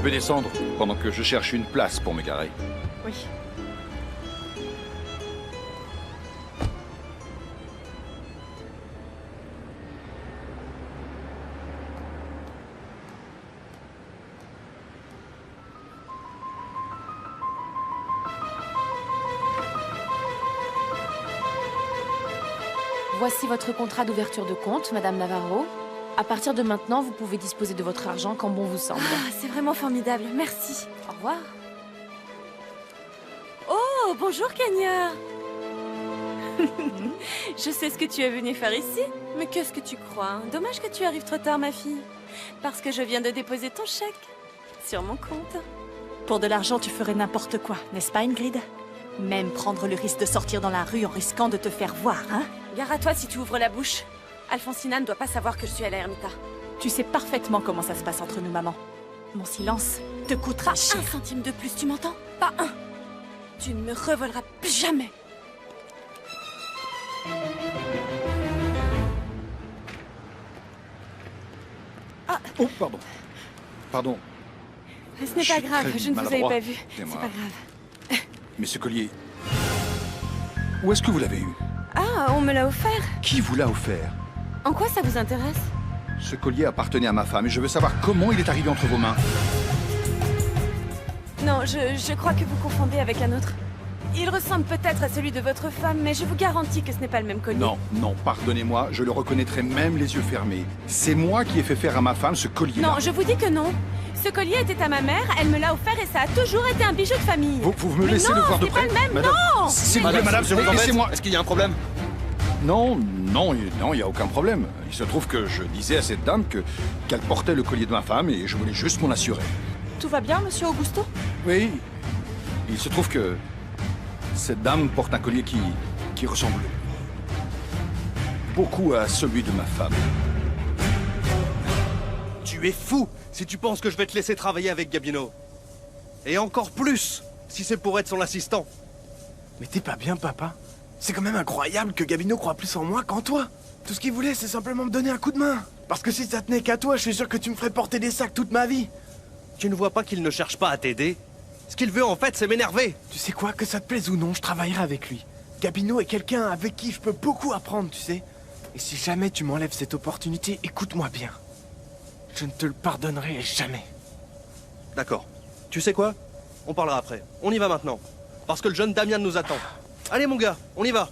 peux descendre pendant que je cherche une place pour me garer. Oui. Voici votre contrat d'ouverture de compte, Madame Navarro. À partir de maintenant, vous pouvez disposer de votre argent quand bon vous semble. Ah, c'est vraiment formidable, merci. Au revoir. Oh, bonjour Kenya. Je sais ce que tu es venue faire ici, mais qu'est-ce que tu crois, hein? Dommage que tu arrives trop tard, ma fille. Parce que je viens de déposer ton chèque sur mon compte. Pour de l'argent, tu ferais n'importe quoi, n'est-ce pas, Ingrid? Même prendre le risque de sortir dans la rue en risquant de te faire voir, hein? Gare à toi si tu ouvres la bouche. Alfonsina ne doit pas savoir que je suis à l'ermita. Tu sais parfaitement comment ça se passe entre nous, maman. Mon silence te coûtera Pas cher. un centime de plus, tu m'entends? Pas un. Tu ne me revoleras plus jamais. Oh, pardon. Pardon. Ce n'est Je pas suis grave, très je ne vous avais maladroit. pas vu. C'est Excusez-moi. pas grave. Mais ce collier... Où est-ce que vous l'avez eu? Ah, on me l'a offert. Qui vous l'a offert? En quoi ça vous intéresse? Ce collier appartenait à ma femme et je veux savoir comment il est arrivé entre vos mains. Non, je crois que vous confondez avec un autre. Il ressemble peut-être à celui de votre femme, mais je vous garantis que ce n'est pas le même collier. Non, non, pardonnez-moi, je le reconnaîtrai même les yeux fermés. C'est moi qui ai fait faire à ma femme ce collier-là. Non, je vous dis que non. Ce collier était à ma mère, elle me l'a offert et ça a toujours été un bijou de famille. Vous me Mais laissez non, le voir de c'est pas près le même, madame, non. s'il vous Mais plaît, madame, je vous embête. laissez-moi. Est-ce qu'il y a un problème? Non, non, non, il n'y a aucun problème. Il se trouve que je disais à cette dame qu'elle portait le collier de ma femme et je voulais juste m'en assurer. Tout va bien, monsieur Augusto? Oui, il se trouve que cette dame porte un collier qui ressemble beaucoup à celui de ma femme. Tu es fou si tu penses que je vais te laisser travailler avec Gabino. Et encore plus si c'est pour être son assistant. Mais t'es pas bien, papa? C'est quand même incroyable que Gabino croit plus en moi qu'en toi. Tout ce qu'il voulait, c'est simplement me donner un coup de main. Parce que si ça tenait qu'à toi, je suis sûr que tu me ferais porter des sacs toute ma vie. Tu ne vois pas qu'il ne cherche pas à t'aider? Ce qu'il veut en fait, c'est m'énerver. Tu sais quoi, que ça te plaise ou non, je travaillerai avec lui. Gabino est quelqu'un avec qui je peux beaucoup apprendre, tu sais. Et si jamais tu m'enlèves cette opportunité, écoute-moi bien. Je ne te le pardonnerai jamais. D'accord. Tu sais quoi? On parlera après. On y va maintenant. Parce que le jeune Damien nous attend. Allez mon gars, on y va.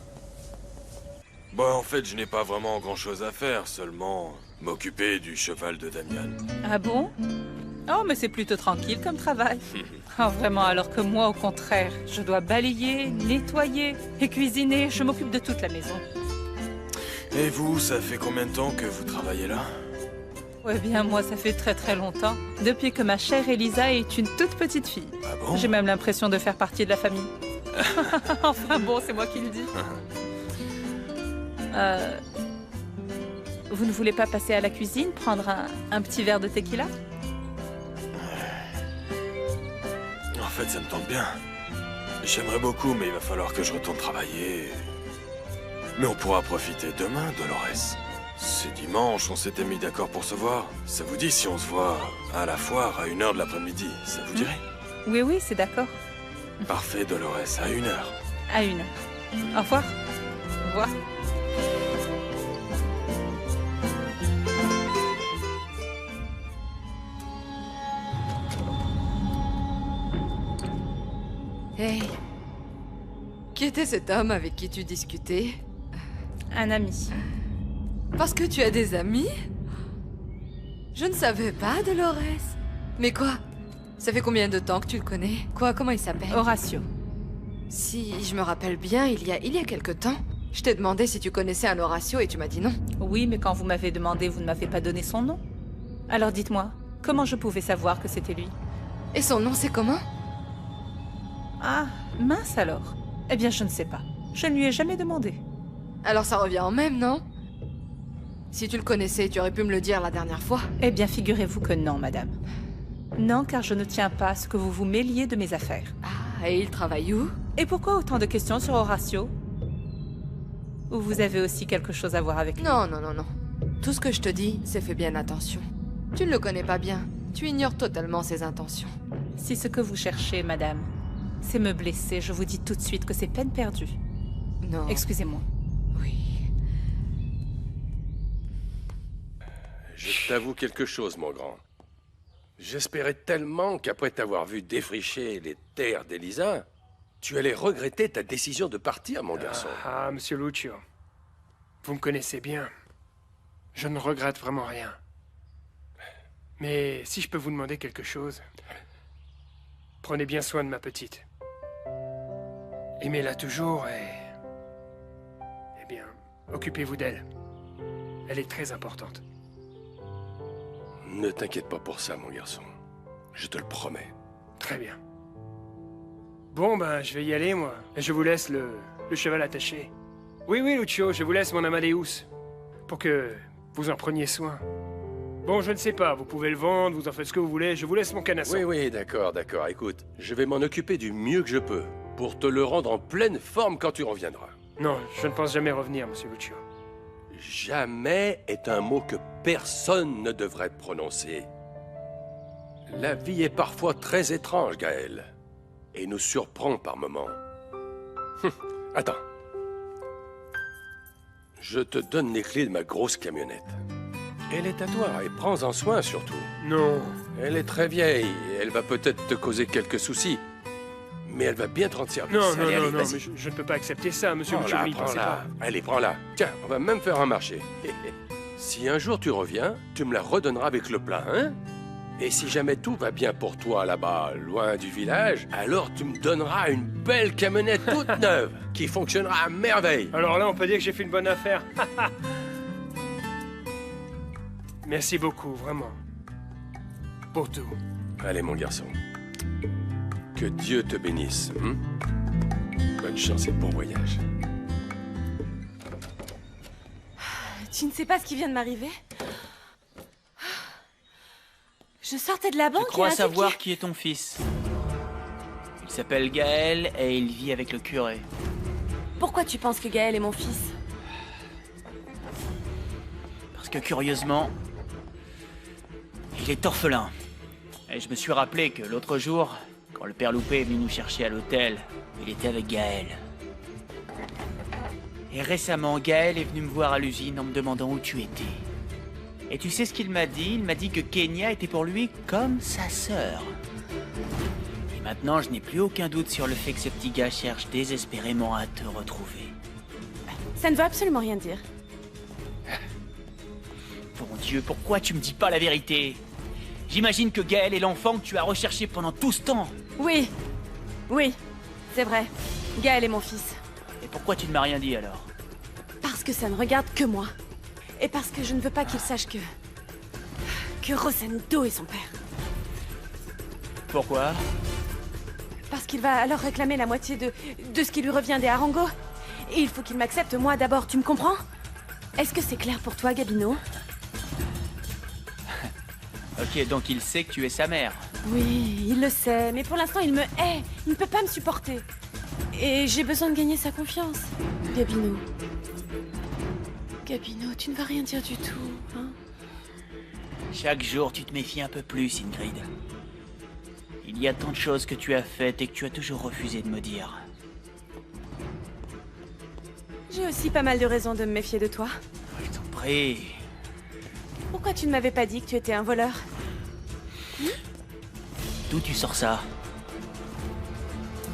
Bah en fait je n'ai pas vraiment grand chose à faire, seulement m'occuper du cheval de Damian. Ah bon? Oh, mais c'est plutôt tranquille comme travail. Oh, vraiment, alors que moi, au contraire, je dois balayer, nettoyer et cuisiner. Je m'occupe de toute la maison. Et vous, ça fait combien de temps que vous travaillez là? Eh bien, moi, ça fait très très longtemps. Depuis que ma chère Elisa est une toute petite fille. Ah bon? J'ai même l'impression de faire partie de la famille. Enfin bon, c'est moi qui le dis. Vous ne voulez pas passer à la cuisine, prendre un petit verre de tequila? En fait, ça me tente bien. J'aimerais beaucoup, mais il va falloir que je retourne travailler. Mais on pourra profiter demain, Dolores. C'est dimanche, on s'était mis d'accord pour se voir. Ça vous dit si on se voit à la foire à 1h de l'après-midi? Ça vous dirait? Oui, oui, c'est d'accord. Parfait, Dolores, à 1h. À 1h. Au revoir. Au revoir. Hey, qui était cet homme avec qui tu discutais? Un ami. Parce que tu as des amis? Je ne savais pas, Dolores. Mais quoi? Ça fait combien de temps que tu le connais? Quoi, comment il s'appelle? Horatio. Si je me rappelle bien, il y a quelque temps, je t'ai demandé si tu connaissais un Horatio et tu m'as dit non. Oui, mais quand vous m'avez demandé, vous ne m'avez pas donné son nom. Alors dites-moi, comment je pouvais savoir que c'était lui? Et son nom, c'est comment? Ah, mince alors. Eh bien, je ne sais pas. Je ne lui ai jamais demandé. Alors ça revient en même, non? Si tu le connaissais, tu aurais pu me le dire la dernière fois. Eh bien, figurez-vous que non, madame. Non, car je ne tiens pas à ce que vous vous mêliez de mes affaires. Ah, et il travaille où? Et pourquoi autant de questions sur Horatio? Ou vous avez aussi quelque chose à voir avec lui? Non, non, non, non. Tout ce que je te dis, c'est fais bien attention. Tu ne le connais pas bien. Tu ignores totalement ses intentions. Si ce que vous cherchez, madame, c'est me blesser, je vous dis tout de suite que c'est peine perdue. Non. Excusez-moi. Oui. Je t'avoue quelque chose, mon grand. J'espérais tellement qu'après t'avoir vu défricher les terres d'Elisa, tu allais regretter ta décision de partir, mon garçon. Ah, monsieur Lucio. Vous me connaissez bien. Je ne regrette vraiment rien. Mais si je peux vous demander quelque chose, prenez bien soin de ma petite. Aimez-la toujours et... Eh bien, occupez-vous d'elle. Elle est très importante. Ne t'inquiète pas pour ça, mon garçon. Je te le promets. Très bien. Bon, ben, je vais y aller, moi. Et je vous laisse le cheval attaché. Oui, oui, Lucio, je vous laisse mon Amadeus. Pour que vous en preniez soin. Bon, je ne sais pas, vous pouvez le vendre, vous en faites ce que vous voulez, je vous laisse mon canasson. Oui, oui, d'accord, d'accord. Écoute, je vais m'en occuper du mieux que je peux, pour te le rendre en pleine forme quand tu reviendras. Non, je ne pense jamais revenir, monsieur Lucio. Jamais est un mot que personne ne devrait prononcer. La vie est parfois très étrange, Gaël, et nous surprend par moments. Attends. Je te donne les clés de ma grosse camionnette. Elle est à toi, et prends-en soin surtout. Non. Elle est très vieille, et elle va peut-être te causer quelques soucis. Mais elle va bien te rendre service. Non, Allez, allez, non, vas-y. mais je ne peux pas accepter ça, monsieur Lucio, Prends-la, vous n'y pensez prends-la. pas. Allez, prends-la. Tiens, on va même faire un marché. Si un jour tu reviens, tu me la redonneras avec le plein, hein? Et si jamais tout va bien pour toi là-bas, loin du village, alors tu me donneras une belle camionnette toute neuve, qui fonctionnera à merveille. Alors là, on peut dire que j'ai fait une bonne affaire. Merci beaucoup, vraiment. Pour tout. Allez, mon garçon. Que Dieu te bénisse. Hein? Bonne chance et bon voyage. Tu ne sais pas ce qui vient de m'arriver? Je sortais de la banque Je crois et un type savoir qui est ton fils. Il s'appelle Gaël et il vit avec le curé. Pourquoi tu penses que Gaël est mon fils? Parce que curieusement, il est orphelin. Et je me suis rappelé que l'autre jour, quand le père Loupé est venu nous chercher à l'hôtel, il était avec Gaël. Et récemment, Gaël est venu me voir à l'usine en me demandant où tu étais. Et tu sais ce qu'il m'a dit? Il m'a dit que Kenya était pour lui comme sa sœur. Et maintenant, je n'ai plus aucun doute sur le fait que ce petit gars cherche désespérément à te retrouver. Ça ne veut absolument rien dire. Bon Dieu, pourquoi tu me dis pas la vérité? J'imagine que Gaël est l'enfant que tu as recherché pendant tout ce temps. Oui. Oui. C'est vrai. Gaël est mon fils. Et pourquoi tu ne m'as rien dit alors? Parce que ça ne regarde que moi. Et parce que je ne veux pas qu'il sache que Rosendo est son père. Pourquoi? Parce qu'il va alors réclamer la moitié de ce qui lui revient des Harango. Et il faut qu'il m'accepte moi d'abord, tu me comprends? Est-ce que c'est clair pour toi, Gabino? Ok, donc il sait que tu es sa mère. Oui, il le sait, mais pour l'instant il me hait. Il ne peut pas me supporter. Et j'ai besoin de gagner sa confiance. Gabino. Gabino, tu ne vas rien dire du tout, hein? Chaque jour, tu te méfies un peu plus, Ingrid. Il y a tant de choses que tu as faites et que tu as toujours refusé de me dire. J'ai aussi pas mal de raisons de me méfier de toi. Je t'en prie. Pourquoi tu ne m'avais pas dit que tu étais un voleur? D'où tu sors ça?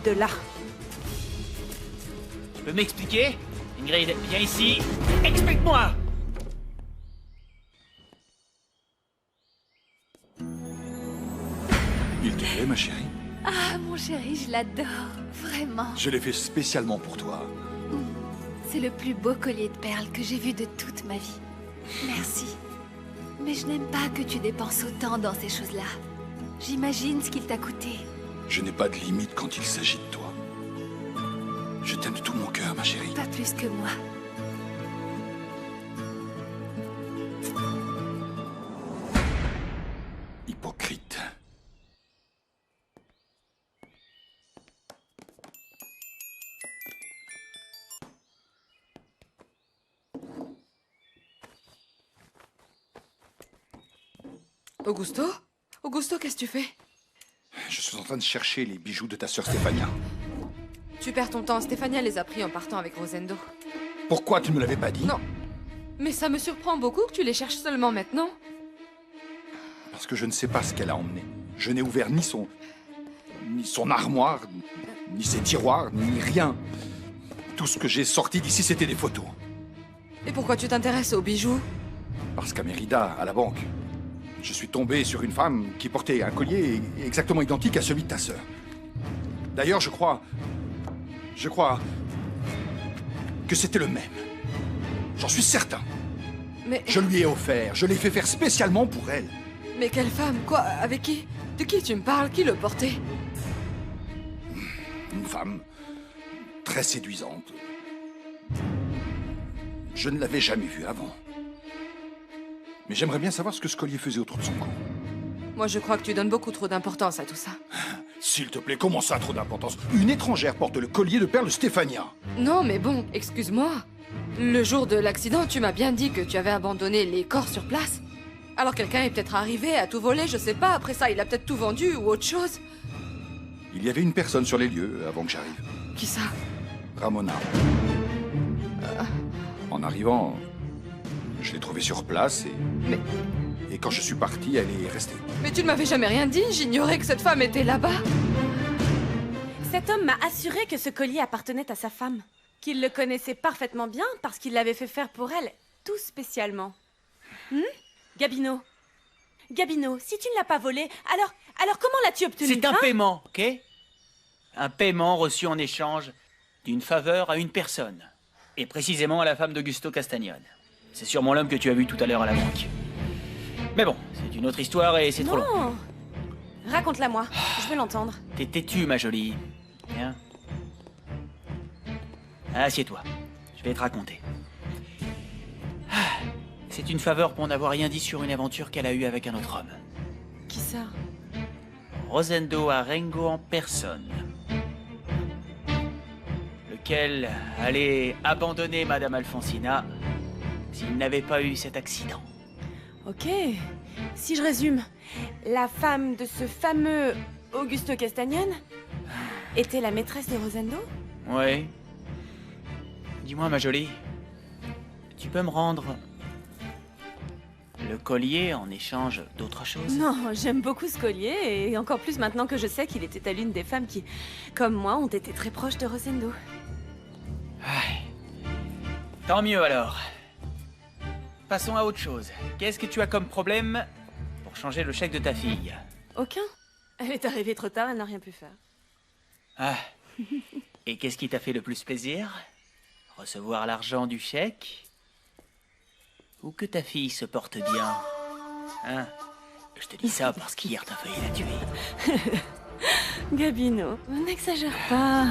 De là. Tu peux m'expliquer? Ingrid, viens ici. Explique-moi! Il te plaît, ma chérie? Ah, mon chéri, je l'adore. Vraiment. Je l'ai fait spécialement pour toi. C'est le plus beau collier de perles que j'ai vu de toute ma vie. Merci. Mais je n'aime pas que tu dépenses autant dans ces choses-là. J'imagine ce qu'il t'a coûté. Je n'ai pas de limite quand il s'agit de toi. Je t'aime de tout mon cœur, ma chérie. Pas plus que moi. Hypocrite. Augusto? Augusto, qu'est-ce que tu fais? Je suis en train de chercher les bijoux de ta sœur Stéphania. Tu perds ton temps. Stéphania les a pris en partant avec Rosendo. Pourquoi tu ne me l'avais pas dit? Non. Mais ça me surprend beaucoup que tu les cherches seulement maintenant. Parce que je ne sais pas ce qu'elle a emmené. Je n'ai ouvert ni son armoire, ni ses tiroirs, ni rien. Tout ce que j'ai sorti d'ici, c'était des photos. Et pourquoi tu t'intéresses aux bijoux? Parce qu'à Mérida, à la banque, je suis tombé sur une femme qui portait un collier exactement identique à celui de ta sœur. D'ailleurs, je crois que c'était le même. J'en suis certain. Mais... Je lui ai offert, je l'ai fait faire spécialement pour elle. Mais quelle femme? Quoi? Avec qui? De qui tu me parles? Qui le portait? Une femme très séduisante. Je ne l'avais jamais vue avant. Mais j'aimerais bien savoir ce que ce collier faisait autour de son cou. Moi, je crois que tu donnes beaucoup trop d'importance à tout ça. S'il te plaît, comment ça, trop d'importance? Une étrangère porte le collier de perles Stéphania. Non, mais bon, excuse-moi. Le jour de l'accident, tu m'as bien dit que tu avais abandonné les corps sur place. Alors quelqu'un est peut-être arrivé, a tout volé, je sais pas. Après ça, il a peut-être tout vendu ou autre chose. Il y avait une personne sur les lieux avant que j'arrive. Qui ça? Ramona. En arrivant, je l'ai trouvée sur place et quand je suis parti, elle est restée. Mais tu ne m'avais jamais rien dit, j'ignorais que cette femme était là-bas. Cet homme m'a assuré que ce collier appartenait à sa femme. Qu'il le connaissait parfaitement bien parce qu'il l'avait fait faire pour elle, tout spécialement. Gabino. Gabino, si tu ne l'as pas volé, alors comment l'as-tu obtenu? C'est un paiement, ok? Un paiement reçu en échange d'une faveur à une personne. Et précisément à la femme d'Augusto Castagnone. C'est sûrement l'homme que tu as vu tout à l'heure à la banque. Mais bon, c'est une autre histoire et c'est trop long. Non. Raconte-la moi, je veux l'entendre. T'es têtue, ma jolie. Viens. Assieds-toi, je vais te raconter. C'est une faveur pour n'avoir rien dit sur une aventure qu'elle a eue avec un autre homme. Qui ça? Rosendo Arengo en personne. Lequel allait abandonner Madame Alfonsina s'il n'avait pas eu cet accident. Ok, si je résume, la femme de ce fameux Augusto Castagnone était la maîtresse de Rosendo? Oui. Dis-moi, ma jolie, tu peux me rendre le collier en échange d'autre chose? Non, j'aime beaucoup ce collier, et encore plus maintenant que je sais qu'il était à l'une des femmes qui, comme moi, ont été très proches de Rosendo. Tant mieux alors. Passons à autre chose. Qu'est-ce que tu as comme problème pour changer le chèque de ta fille? Aucun. Elle est arrivée trop tard, elle n'a rien pu faire. Ah. Et qu'est-ce qui t'a fait le plus plaisir? Recevoir l'argent du chèque? Ou que ta fille se porte bien? Hein? Je te dis ça parce qu'hier t'as failli la tuer. Gabino, n'exagère pas.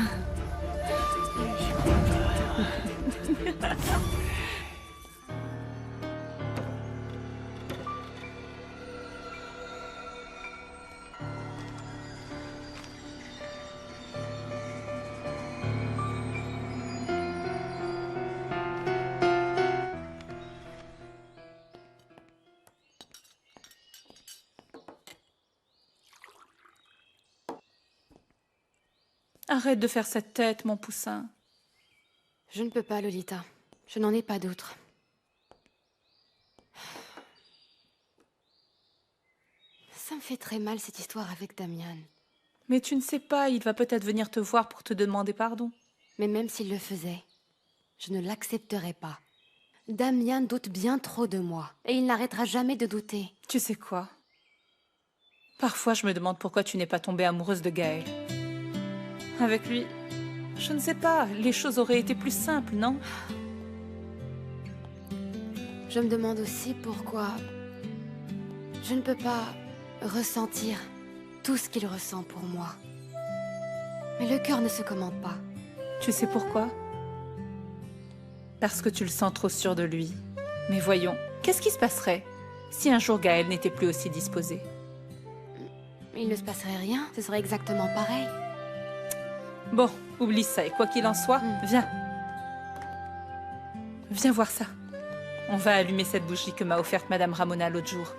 Arrête de faire cette tête, mon poussin. Je ne peux pas, Lolita. Je n'en ai pas d'autre. Ça me fait très mal, cette histoire avec Damian. Mais tu ne sais pas, il va peut-être venir te voir pour te demander pardon. Mais même s'il le faisait, je ne l'accepterai pas. Damian doute bien trop de moi, et il n'arrêtera jamais de douter. Tu sais quoi? Parfois, je me demande pourquoi tu n'es pas tombée amoureuse de Gaël. Avec lui, je ne sais pas, les choses auraient été plus simples, non? Je me demande aussi pourquoi je ne peux pas ressentir tout ce qu'il ressent pour moi. Mais le cœur ne se commande pas. Tu sais pourquoi? Parce que tu le sens trop sûr de lui. Mais voyons, qu'est-ce qui se passerait si un jour Gaël n'était plus aussi disposé? Il ne se passerait rien, ce serait exactement pareil. Bon, oublie ça, et quoi qu'il en soit, viens. Viens voir ça. On va allumer cette bougie que m'a offerte Madame Ramona l'autre jour.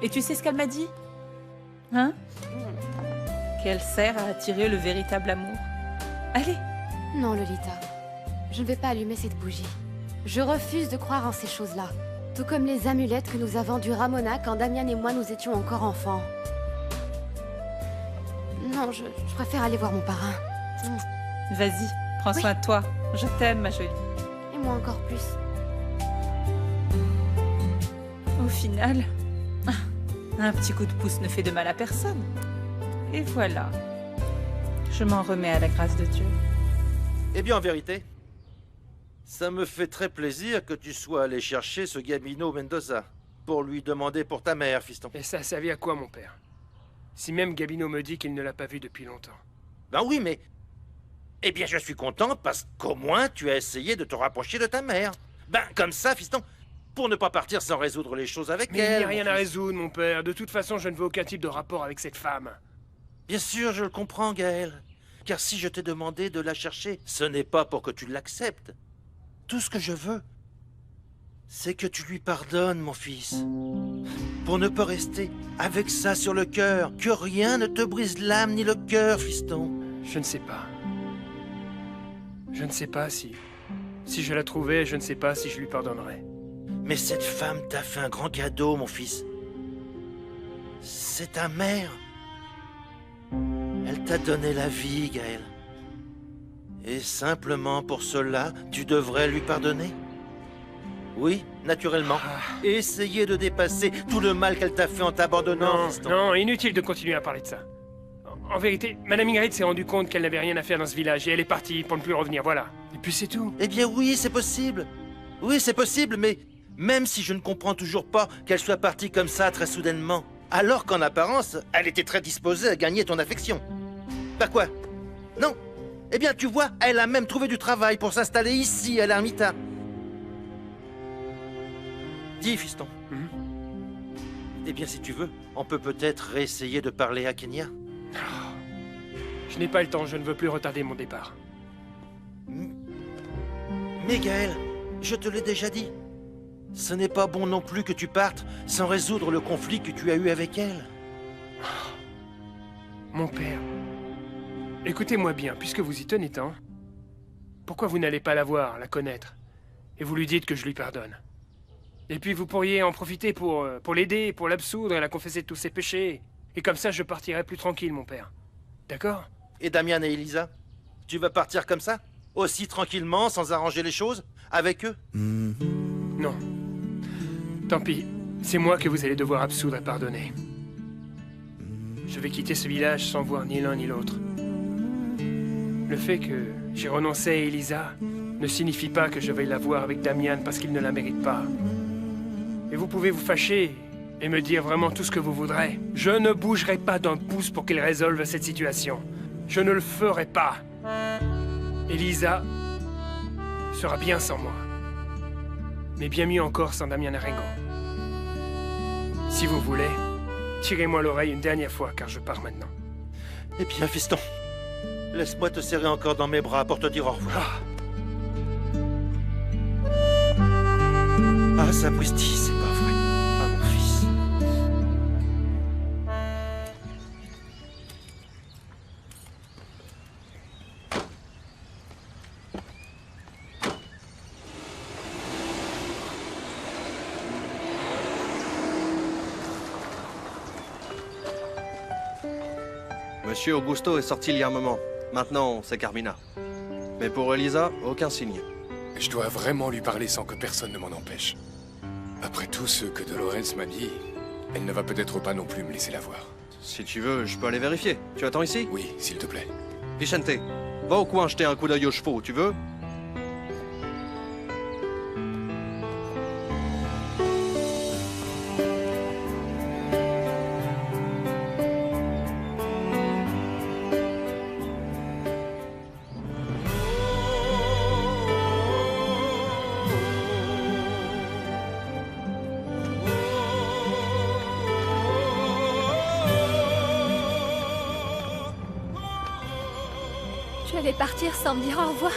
Et tu sais ce qu'elle m'a dit? Hein? Qu'elle sert à attirer le véritable amour. Allez. Non, Lolita. Je ne vais pas allumer cette bougie. Je refuse de croire en ces choses-là. Tout comme les amulettes que nous avons du Ramona quand Damian et moi nous étions encore enfants. Non, je préfère aller voir mon parrain. Vas-y, prends soin de toi. Je t'aime, ma jolie. Et moi encore plus. Au final, un petit coup de pouce ne fait de mal à personne. Et voilà. Je m'en remets à la grâce de Dieu. Eh bien, en vérité, ça me fait très plaisir que tu sois allé chercher ce Gabino Mendoza pour lui demander pour ta mère, fiston. Et ça servait à quoi, mon père? Si même Gabino me dit qu'il ne l'a pas vu depuis longtemps. Ben oui, mais... Eh bien, je suis content parce qu'au moins, tu as essayé de te rapprocher de ta mère. Ben, comme ça, fiston, pour ne pas partir sans résoudre les choses avec Mais elle. il n'y a rien à résoudre, mon père. De toute façon, je ne veux aucun type de rapport avec cette femme. Bien sûr, je le comprends, Gaël. Car si je t'ai demandé de la chercher, ce n'est pas pour que tu l'acceptes. Tout ce que je veux, c'est que tu lui pardonnes, mon fils. Pour ne pas rester avec ça sur le cœur. Que rien ne te brise l'âme ni le cœur, fiston. Je ne sais pas. Je ne sais pas si... Si je la trouvais, je ne sais pas si je lui pardonnerais. Mais cette femme t'a fait un grand cadeau, mon fils. C'est ta mère. Elle t'a donné la vie, Gaël. Et simplement pour cela, tu devrais lui pardonner. Oui, naturellement. Et essayer de dépasser tout le mal qu'elle t'a fait en t'abandonnant, fiston. Non, inutile de continuer à parler de ça. En vérité, Madame Ingrid s'est rendue compte qu'elle n'avait rien à faire dans ce village et elle est partie pour ne plus revenir, voilà. Et puis c'est tout. Eh bien oui, c'est possible. Oui, c'est possible, mais même si je ne comprends toujours pas qu'elle soit partie comme ça très soudainement, alors qu'en apparence, elle était très disposée à gagner ton affection. Bah quoi? Non. Eh bien, tu vois, elle a même trouvé du travail pour s'installer ici, à l'ermita. Dis, fiston. Eh bien, si tu veux, on peut peut-être réessayer de parler à Kenya. Je n'ai pas le temps, je ne veux plus retarder mon départ. Mais Gaël, je te l'ai déjà dit. Ce n'est pas bon non plus que tu partes sans résoudre le conflit que tu as eu avec elle. Mon père, écoutez-moi bien, puisque vous y tenez tant, pourquoi vous n'allez pas la voir, la connaître, et vous lui dites que je lui pardonne? Et puis vous pourriez en profiter pour l'aider, pour l'absoudre et la confesser de tous ses péchés. Et comme ça, je partirai plus tranquille, mon père. D'accord? Et Damian et Elisa? Tu vas partir comme ça? Aussi tranquillement, sans arranger les choses? Avec eux? Non. Tant pis. C'est moi que vous allez devoir absoudre et pardonner. Je vais quitter ce village sans voir ni l'un ni l'autre. Le fait que j'ai renoncé à Elisa ne signifie pas que je vais la voir avec Damian parce qu'il ne la mérite pas. Et vous pouvez vous fâcher et me dire vraiment tout ce que vous voudrez. Je ne bougerai pas d'un pouce pour qu'il résolve cette situation. Je ne le ferai pas. Elisa sera bien sans moi. Mais bien mieux encore sans Damian Arengo. Si vous voulez, tirez-moi l'oreille une dernière fois, car je pars maintenant. Eh bien, fiston, laisse-moi te serrer encore dans mes bras pour te dire au revoir. Ah, sapristi, c'est pas vrai. Ah, mon fils. Monsieur Augusto est sorti il y a un moment. Maintenant, c'est Carmina. Mais pour Elisa, aucun signe. Je dois vraiment lui parler sans que personne ne m'en empêche. Après tout ce que Dolores m'a dit, elle ne va peut-être pas non plus me laisser la voir. Si tu veux, je peux aller vérifier. Tu attends ici? Oui, s'il te plaît. Vicente, va au coin jeter un coup d'œil aux chevaux, tu veux? Tu allais partir sans me dire au revoir.